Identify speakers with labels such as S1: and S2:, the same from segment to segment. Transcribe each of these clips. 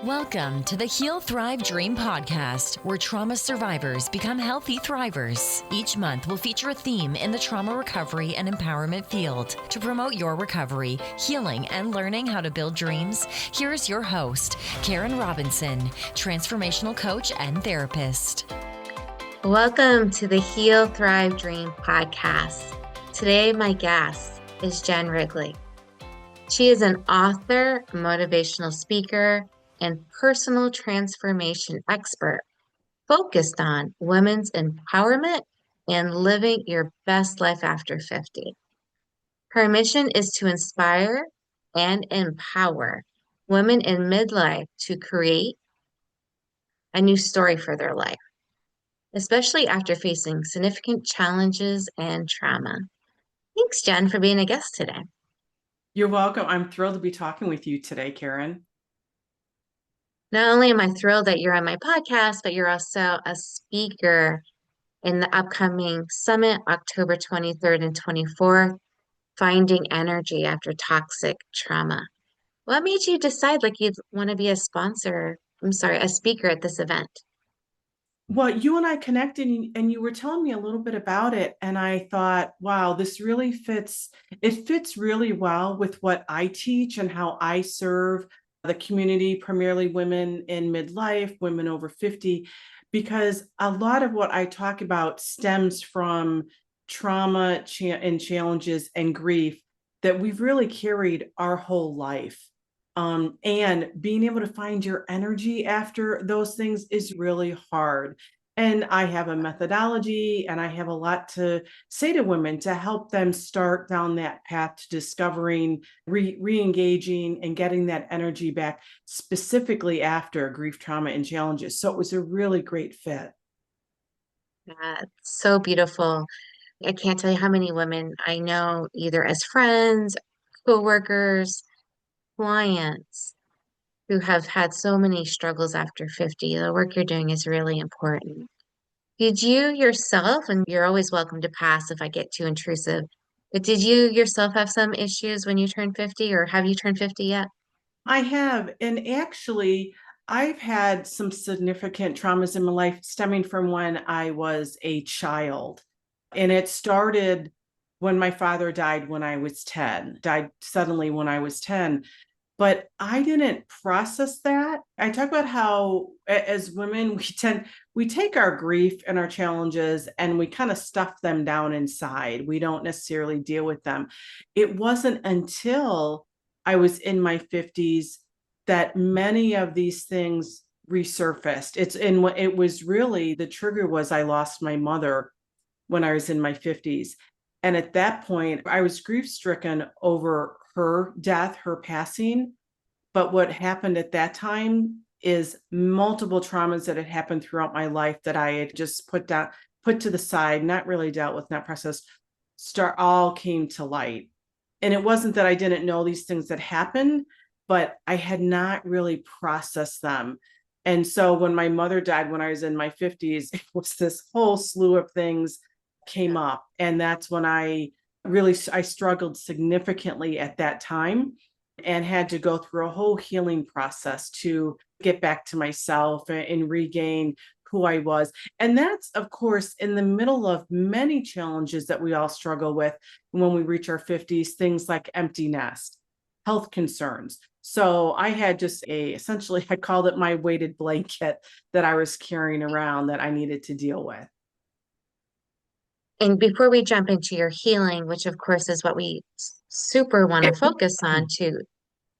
S1: Welcome to the Heal, Thrive, Dream podcast, where trauma survivors become healthy thrivers. Each month, we'll feature a theme in the trauma recovery and empowerment field. To promote your recovery, healing, and learning how to build dreams, here is your host, Karen Robinson, transformational coach and therapist.
S2: Welcome to the Heal, Thrive, Dream podcast. Today, my guest is Jen Rigley. She is an author, motivational speaker, and personal transformation expert focused on women's empowerment and living your best life after 50. Her mission is to inspire and empower women in midlife to create a new story for their life, especially after facing significant challenges and trauma. Thanks, Jen, for being a guest today.
S3: You're welcome. I'm thrilled to be talking with you today, Karen.
S2: Not only am I thrilled that you're on my podcast, but you're also a speaker in the upcoming summit, October 23rd and 24th, Finding Energy After Toxic Trauma. What made you decide you'd want to be a speaker at this event?
S3: Well, you and I connected and you were telling me a little bit about it. And I thought, wow, this really fits. It fits really well with what I teach and how I serve the community, primarily women in midlife, women over 50, because a lot of what I talk about stems from trauma and challenges and grief that we've really carried our whole life. And being able to find your energy after those things is really hard. And I have a methodology and I have a lot to say to women to help them start down that path to discovering, re-engaging and getting that energy back specifically after grief, trauma, and challenges. So it was a really great fit.
S2: That's so beautiful. I can't tell you how many women I know, either as friends, coworkers, clients, who have had so many struggles after 50. The work you're doing is really important. Did you yourself, and you're always welcome to pass if I get too intrusive, but did you yourself have some issues when you turned 50, or have you turned 50 yet?
S3: I have. And actually, I've had some significant traumas in my life stemming from when I was a child. And it started when my father died when I was 10, died suddenly when I was 10. But I didn't process that. I talk about how as women, we take our grief and our challenges and we kind of stuff them down inside. We don't necessarily deal with them. It wasn't until I was in my 50s that many of these things resurfaced. It was really, the trigger was I lost my mother when I was in my 50s. And at that point, I was grief-stricken over her death, her passing. But what happened at that time is multiple traumas that had happened throughout my life that I had just put to the side, not really dealt with, not processed, all came to light. And it wasn't that I didn't know these things that happened, but I had not really processed them. And so when my mother died when I was in my 50s, it was this whole slew of things came up. And that's when I struggled significantly at that time and had to go through a whole healing process to get back to myself and regain who I was. And that's, of course, in the middle of many challenges that we all struggle with when we reach our 50s, things like empty nest, health concerns. So I had essentially, I called it my weighted blanket that I was carrying around that I needed to deal with.
S2: And before we jump into your healing, which of course is what we super want to focus on to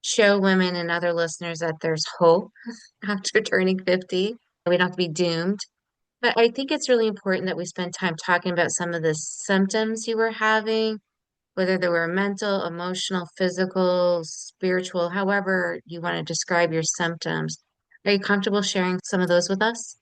S2: show women and other listeners that there's hope after turning 50. We don't have to be doomed. But I think it's really important that we spend time talking about some of the symptoms you were having, whether they were mental, emotional, physical, spiritual, however you want to describe your symptoms. Are you comfortable sharing some of those with us?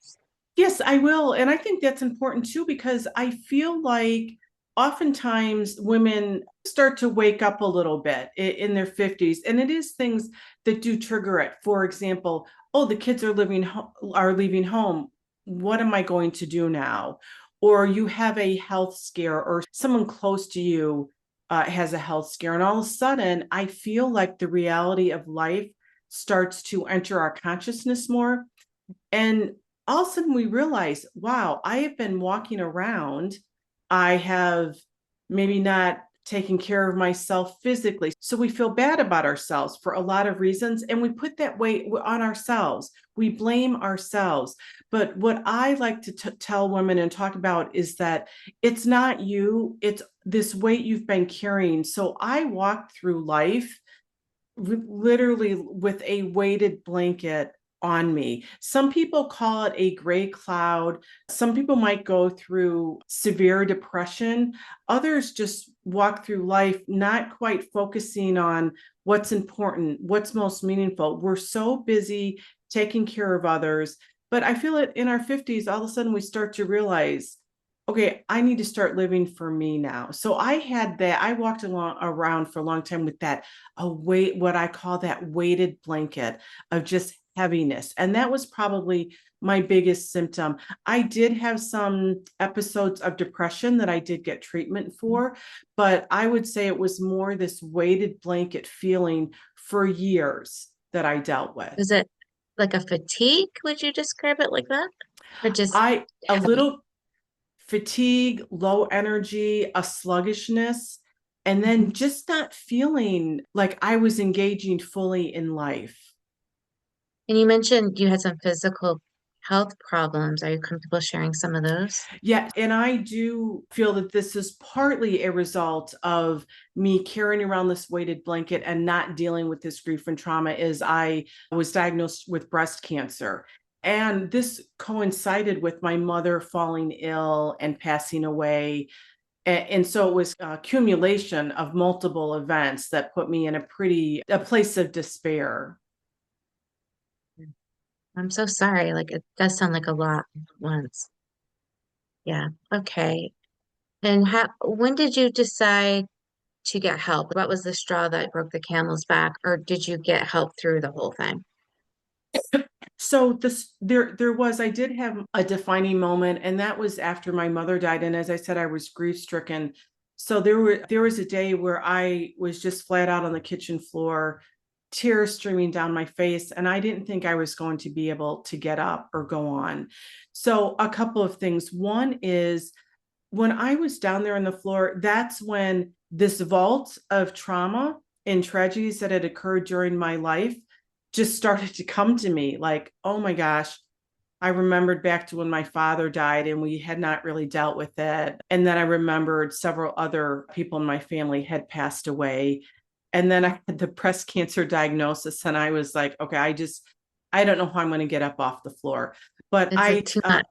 S3: Yes, I will. And I think that's important too, because I feel like oftentimes women start to wake up a little bit in their 50s. And it is things that do trigger it. For example, oh, the kids are leaving home. What am I going to do now? Or you have a health scare, or someone close to you has a health scare. And all of a sudden, I feel like the reality of life starts to enter our consciousness more. And all of a sudden we realize, wow, I have been walking around. I have maybe not taken care of myself physically. So we feel bad about ourselves for a lot of reasons. And we put that weight on ourselves. We blame ourselves. But what I like to tell women and talk about is that it's not you, it's this weight you've been carrying. So I walk through life literally with a weighted blanket on me. Some people call it a gray cloud. Some people might go through severe depression. Others just walk through life not quite focusing on what's important, what's most meaningful. We're so busy taking care of others. But I feel it in our 50s, all of a sudden we start to realize, okay, I need to start living for me now. So I had that. I walked around for a long time with that what I call that weighted blanket of just heaviness. And that was probably my biggest symptom. I did have some episodes of depression that I did get treatment for, but I would say it was more this weighted blanket feeling for years that I dealt with.
S2: Is it like a fatigue? Would you describe it like that? Or just
S3: A
S2: heavy?
S3: little fatigue, low energy, a sluggishness, and then just not feeling like I was engaging fully in life.
S2: And you mentioned you had some physical health problems. Are you comfortable sharing some of those?
S3: Yeah, and I do feel that this is partly a result of me carrying around this weighted blanket and not dealing with this grief and trauma. Is I was diagnosed with breast cancer. And this coincided with my mother falling ill and passing away. And so it was accumulation of multiple events that put me in a place of despair.
S2: I'm so sorry. Like it does sound like a lot at once. Yeah. Okay. And when did you decide to get help? What was the straw that broke the camel's back, or did you get help through the whole thing?
S3: So I did have a defining moment, and that was after my mother died. And as I said, I was grief stricken. So there was a day where I was just flat out on the kitchen floor, tears streaming down my face, and I didn't think I was going to be able to get up or go on. So a couple of things. One is when I was down there on the floor, that's when this vault of trauma and tragedies that had occurred during my life just started to come to me like, oh my gosh, I remembered back to when my father died and we had not really dealt with it. And then I remembered several other people in my family had passed away. And then I had the breast cancer diagnosis and I was like, okay, I don't know how I'm going to get up off the floor. But
S2: Too much.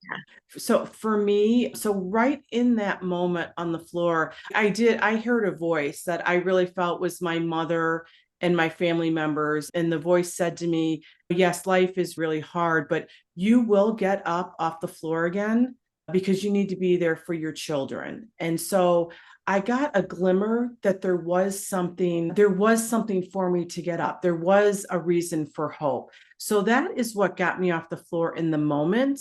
S2: Yeah.
S3: so for me, so right in that moment on the floor, I heard a voice that I really felt was my mother and my family members. And the voice said to me, yes, life is really hard, but you will get up off the floor again because you need to be there for your children. And so I got a glimmer that there was something for me to get up. There was a reason for hope. So that is what got me off the floor in the moment.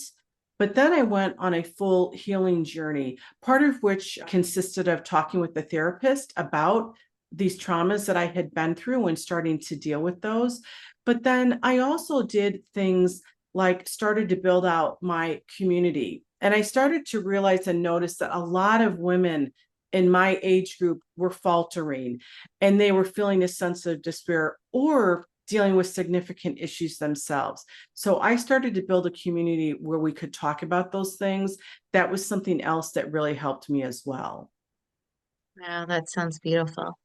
S3: But then I went on a full healing journey, part of which consisted of talking with the therapist about these traumas that I had been through and starting to deal with those. But then I also did things like started to build out my community. And I started to realize and notice that a lot of women in my age group were faltering and they were feeling a sense of despair or dealing with significant issues themselves. So I started to build a community where we could talk about those things. That was something else that really helped me as well.
S2: Wow, that sounds beautiful.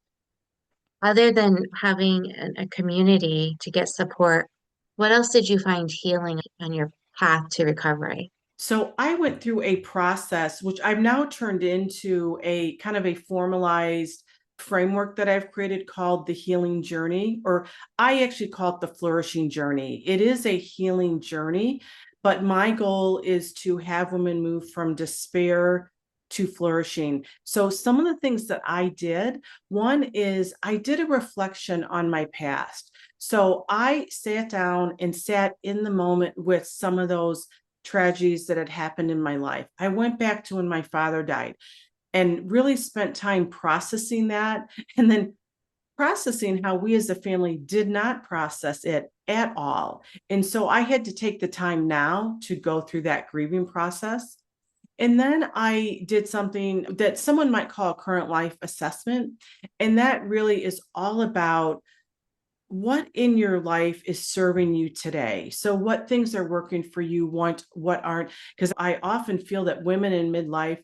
S2: Other than having a community to get support, what else did you find healing on your path to recovery?
S3: So I went through a process, which I've now turned into a kind of a formalized framework that I've created called the healing journey, or I actually call it the flourishing journey. It is a healing journey, but my goal is to have women move from despair to flourishing. So some of the things that I did, one is I did a reflection on my past. So I sat down and sat in the moment with some of those tragedies that had happened in my life. I went back to when my father died and really spent time processing that and then processing how we as a family did not process it at all. And so I had to take the time now to go through that grieving process. And then I did something that someone might call a current life assessment. And that really is all about what in your life is serving you today. So what things are working for you, what aren't? Because I often feel that women in midlife,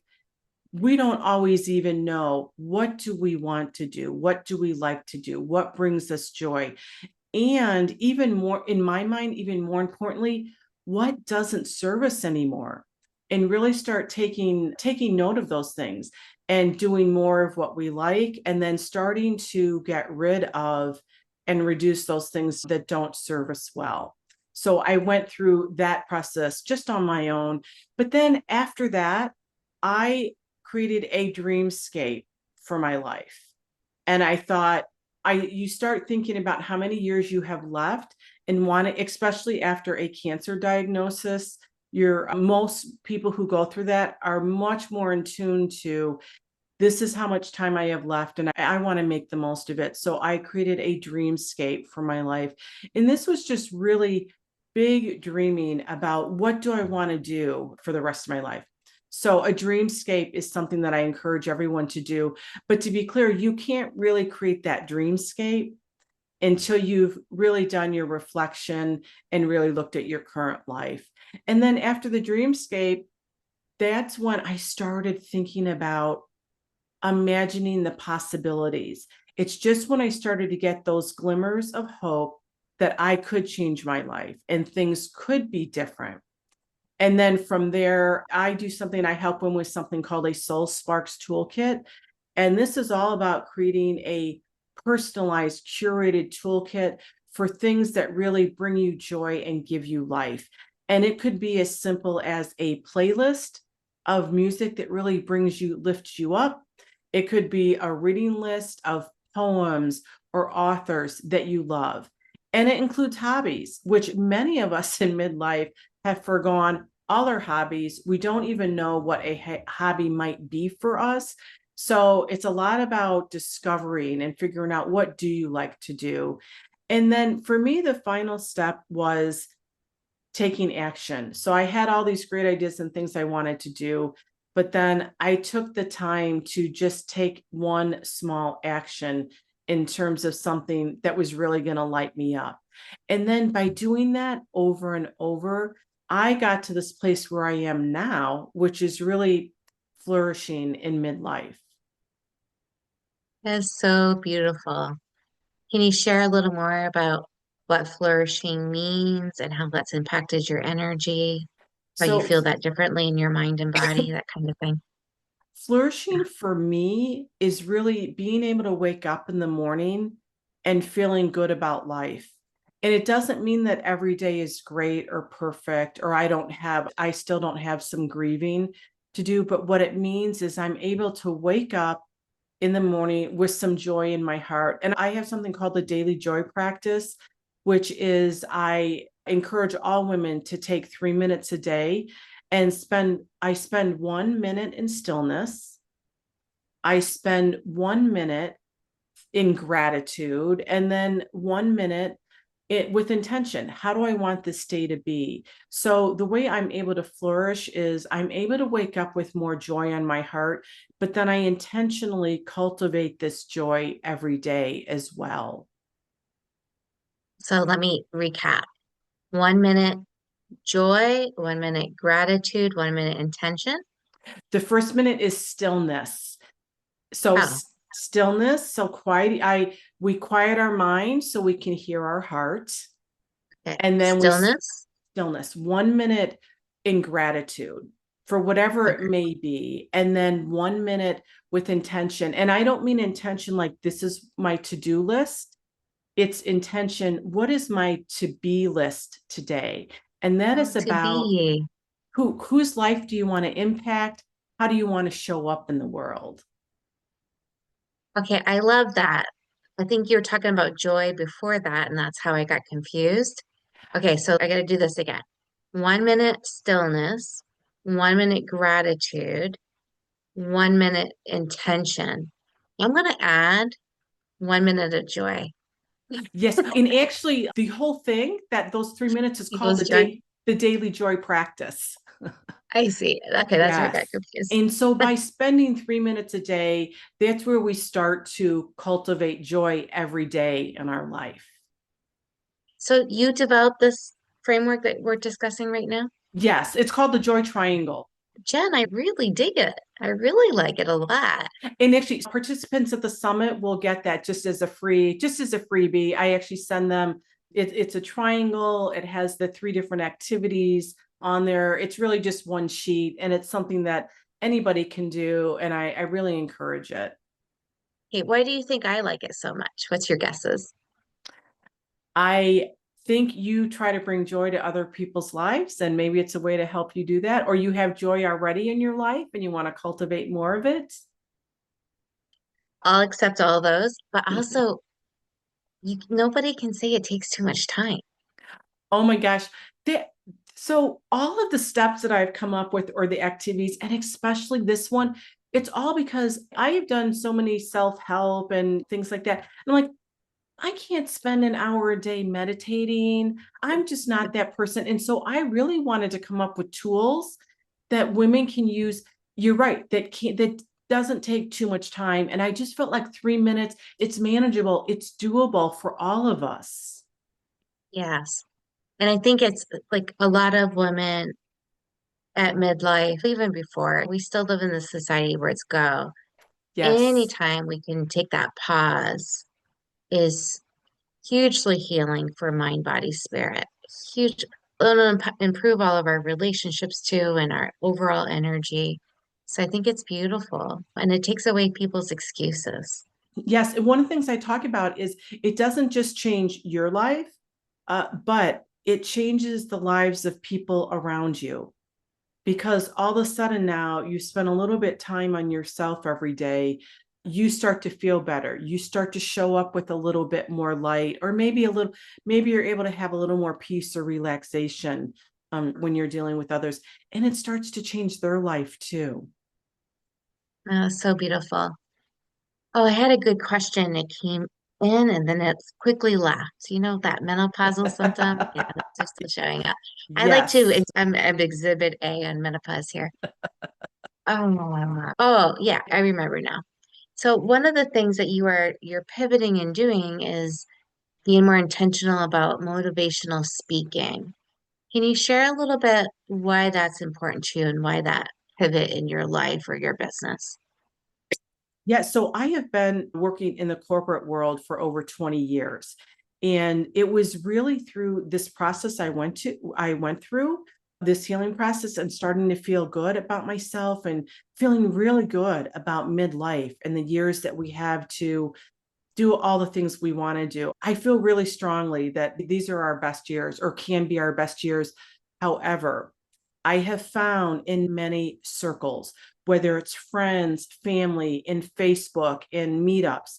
S3: we don't always even know, what do we want to do? What do we like to do? What brings us joy? And even more, in my mind, even more importantly, what doesn't serve us anymore? And really start taking note of those things and doing more of what we like, and then starting to get rid of and reduce those things that don't serve us well. So I went through that process just on my own. But then after that, I created a dreamscape for my life. And I thought, you start thinking about how many years you have left, and want to, especially after a cancer diagnosis, most people who go through that are much more in tune to, this is how much time I have left, and I want to make the most of it. So I created a dreamscape for my life. And this was just really big dreaming about, what do I want to do for the rest of my life? So a dreamscape is something that I encourage everyone to do. But to be clear, you can't really create that dreamscape until you've really done your reflection and really looked at your current life. And then after the dreamscape, that's when I started thinking about imagining the possibilities. It's just when I started to get those glimmers of hope that I could change my life and things could be different. And then from there, I do something, I help them with something called a Soul Sparks Toolkit. And this is all about creating a personalized, curated toolkit for things that really bring you joy and give you life. And it could be as simple as a playlist of music that really lifts you up. It could be a reading list of poems or authors that you love. And it includes hobbies, which many of us in midlife have forgone all our hobbies. We don't even know what a hobby might be for us. So it's a lot about discovering and figuring out, what do you like to do? And then for me, the final step was taking action. So I had all these great ideas and things I wanted to do, but then I took the time to just take one small action in terms of something that was really going to light me up. And then by doing that over and over, I got to this place where I am now, which is really flourishing in midlife.
S2: That's so beautiful. Can you share a little more about what flourishing means and how that's impacted your energy? How you
S3: So
S2: feel that differently in your mind and body, that kind of thing?
S3: flourishing for me is really being able to wake up in the morning and feeling good about life. And it doesn't mean that every day is great or perfect, or I still don't have some grieving to do. But what it means is I'm able to wake up in the morning with some joy in my heart. And I have something called the daily joy practice, which is, I encourage all women to take 3 minutes a day and I spend 1 minute in stillness. I spend 1 minute in gratitude, and then 1 minute with intention. How do I want this day to be? So the way I'm able to flourish is I'm able to wake up with more joy on my heart, but then I intentionally cultivate this joy every day as well.
S2: So let me recap. 1 minute joy, 1 minute gratitude, 1 minute intention.
S3: The first minute is stillness. So
S2: Oh,
S3: stillness, so we quiet our mind so we can hear our heart.
S2: okay.
S3: And then
S2: Stillness.
S3: stillness, 1 minute in gratitude for whatever
S2: Okay.
S3: it may be. And then 1 minute with intention. And I don't mean intention like this is my to-do list. It's intention. What is my to-be list today? And that is
S2: To
S3: about
S2: be.
S3: whose life do you want to impact? How do you want to show up in the world?
S2: Okay, I love that. I think you were talking about joy before that, and that's how I got confused. Okay, so I got to do this again. 1 minute stillness, 1 minute gratitude, 1 minute intention. I'm going to add 1 minute of joy
S3: Yes. And actually the whole thing that those 3 minutes is called
S2: equals joy.
S3: the daily joy practice.
S2: I see. Okay, that's where I got
S3: Yes.
S2: confused.
S3: And so by spending 3 minutes a day, that's where we start to cultivate joy every day in our life.
S2: So you developed this framework that we're discussing right now?
S3: Yes, it's called the joy triangle.
S2: Jen, I really dig it. I really like it a lot.
S3: And actually, participants at the summit will get that just as a freebie. I actually send them, it's a triangle. It has the 3 different activities on there. It's really just one sheet, and it's something that anybody can do. And I really encourage it.
S2: Hey, why do you think I like it so much? What's your guesses?
S3: I think you try to bring joy to other people's lives, and maybe it's a way to help you do that, or you have joy already in your life and you want to cultivate more of it.
S2: I'll accept all those, but also nobody can say it takes too much time.
S3: Oh my gosh. So all of the steps that I've come up with, or the activities, and especially this one, it's all because I have done so many self-help and things like that. And I'm like, I can't spend an hour a day meditating. I'm just not that person. And so I really wanted to come up with tools that women can use. You're right, that doesn't take too much time. And I just felt like 3 minutes, it's manageable, it's doable for all of us.
S2: Yes. And I think it's like a lot of women at midlife, even before, we still live in this society where it's go.
S3: Yes.
S2: Anytime we can take that pause is hugely healing for mind, body, spirit. Huge, it'll improve all of our relationships too and our overall energy. So I think it's beautiful and it takes away people's excuses.
S3: Yes. And one of the things I talk about is it doesn't just change your life, but it changes the lives of people around you. Because all of a sudden now you spend a little bit time on yourself every day, you start to feel better, you start to show up with a little bit more light, or maybe you're able to have a little more peace or relaxation when you're dealing with others, and it starts to change their life too.
S2: So beautiful. Oh, I had a good question. It came in and then it's quickly left. You know, that menopausal symptom? Yeah, it's just still showing up. I like to,
S3: Yes.
S2: I'm exhibit A on menopause here. Oh, yeah, I remember now. So one of the things that you're pivoting and doing is being more intentional about motivational speaking. Can you share a little bit why that's important to you and why that pivot in your life or your business?
S3: Yeah, so I have been working in the corporate world for over 20 years. And it was really through this process I went through this healing process, and starting to feel good about myself and feeling really good about midlife and the years that we have to do all the things we want to do. I feel really strongly that these are our best years, or can be our best years. However, I have found in many circles, whether it's friends, family, in Facebook, in meetups,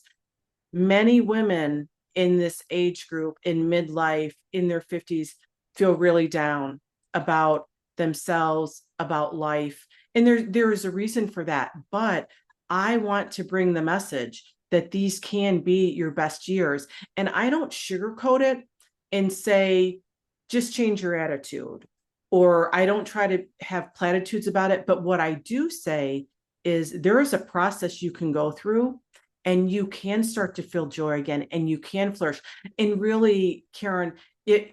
S3: many women in this age group, in midlife, in their 50s, feel really down about themselves, about life. And there is a reason for that. But I want to bring the message that these can be your best years. And I don't sugarcoat it and say, just change your attitude. Or I don't try to have platitudes about it. But what I do say is there is a process you can go through, and you can start to feel joy again, and you can flourish. And really, Karen,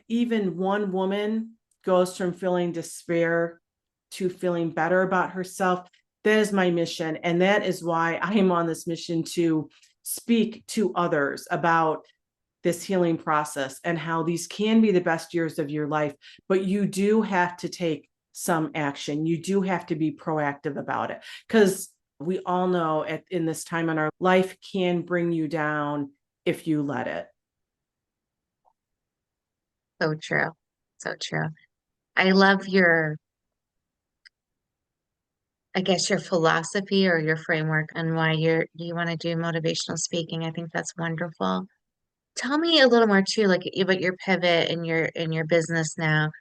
S3: even one woman goes from feeling despair to feeling better about herself. That is my mission. And that is why I am on this mission to speak to others about this healing process and how these can be the best years of your life. But you do have to take some action. You do have to be proactive about it, because we all know in this time in our life can bring you down if you let it.
S2: So true. So true. I love I guess your philosophy or your framework and why you want to do motivational speaking. I think that's wonderful. Tell me a little more too, like about your pivot in your business now.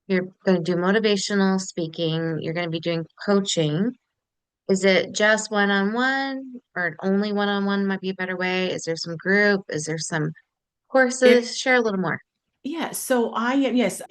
S2: You're going to do motivational speaking. You're going to be doing coaching. Is it just one-on-one or only one-on-one might be a better way? Is there some group? Is there some
S3: It
S2: courses? Share a little more.
S3: Yeah, so I am, yes,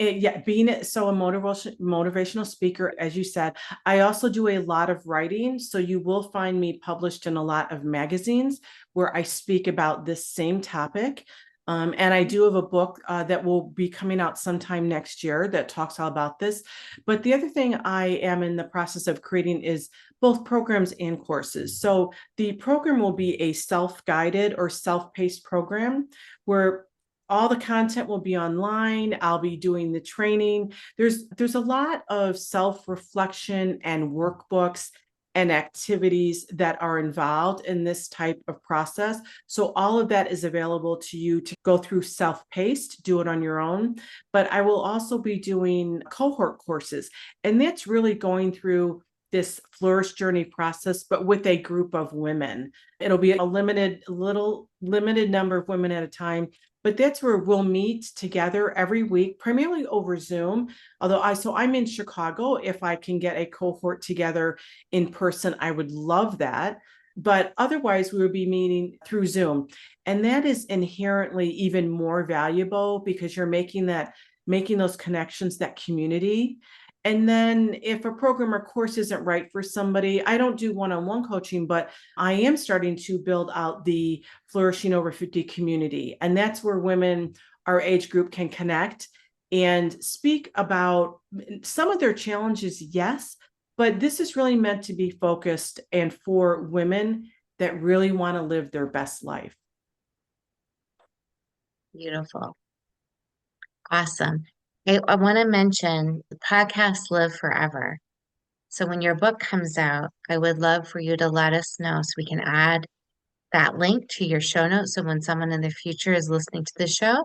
S3: being a motivational speaker, as you said, I also do a lot of writing. So you will find me published in a lot of magazines where I speak about this same topic. And I do have a book that will be coming out sometime next year that talks all about this. But the other thing I am in the process of creating is both programs and courses. So the program will be a self-guided or self-paced program where all the content will be online. I'll be doing the training. There's a lot of self-reflection and workbooks and activities that are involved in this type of process. So all of that is available to you to go through self-paced, do it on your own. But I will also be doing cohort courses, and that's really going through this Flourish journey process, but with a group of women. It'll be a limited number of women at a time, but that's where we'll meet together every week, primarily over Zoom. So I'm in Chicago. If I can get a cohort together in person, I would love that. But otherwise, we would be meeting through Zoom. And that is inherently even more valuable because you're making those connections, that community. And then if a program or course isn't right for somebody, I don't do one-on-one coaching, but I am starting to build out the Flourishing Over 50 community. And that's where women, our age group, can connect and speak about some of their challenges, yes, but this is really meant to be focused and for women that really want to live their best life.
S2: Beautiful. Awesome. I want to mention the podcasts live forever. So when your book comes out, I would love for you to let us know so we can add that link to your show notes. So when someone in the future is listening to the show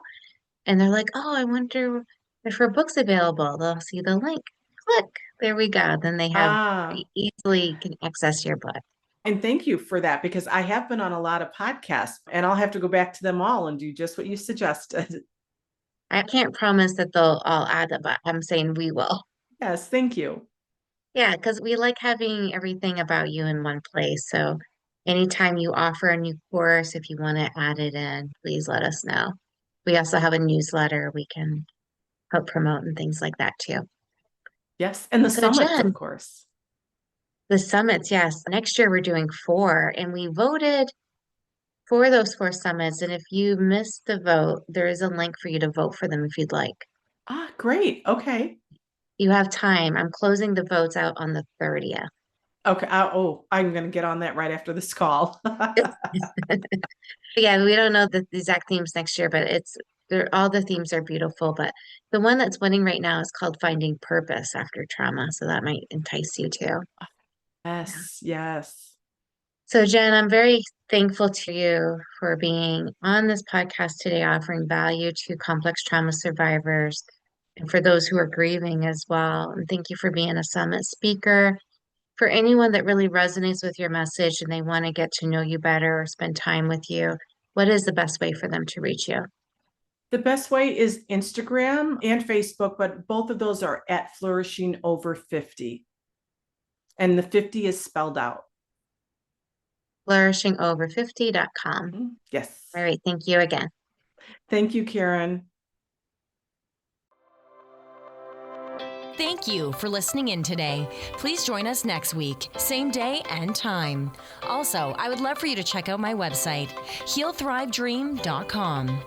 S2: and they're like, oh, I wonder if her book's available, they'll see the link. Click. There we go. Then they easily can access your book.
S3: And thank you for that, because I have been on a lot of podcasts and I'll have to go back to them all and do just what you suggested.
S2: I can't promise that they'll all add it, but I'm saying we will.
S3: Yes, thank you.
S2: Yeah, because we like having everything about you in one place. So anytime you offer a new course, if you want to add it in, please let us know. We also have a newsletter we can help promote and things like that too.
S3: Yes, and the
S2: So
S3: summits, of
S2: Jen,
S3: course.
S2: the summits, yes. Next year we're doing 4, and we voted for those 4 summits. And if you missed the vote, there is a link for you to vote for them if you'd like.
S3: Great. Okay.
S2: You have time. I'm closing the votes out on the 30th.
S3: Okay. I'm going to get on that right after this call.
S2: Yeah, we don't know the exact themes next year, but all the themes are beautiful. But the one that's winning right now is called Finding Purpose After Trauma. So that might entice you too. Yeah.
S3: Yes, yes.
S2: So Jen, I'm very thankful to you for being on this podcast today, offering value to complex trauma survivors and for those who are grieving as well. And thank you for being a summit speaker. For anyone that really resonates with your message and they want to get to know you better or spend time with you, what is the best way for them to reach you?
S3: The best way is Instagram and Facebook, but both of those are at Flourishing Over 50. And the 50 is spelled out.
S2: Flourishingover50.com.
S3: Yes.
S2: All right. Thank you again.
S3: Thank you, Karen.
S1: Thank you for listening in today. Please join us next week, same day and time. Also, I would love for you to check out my website, healthrivedream.com.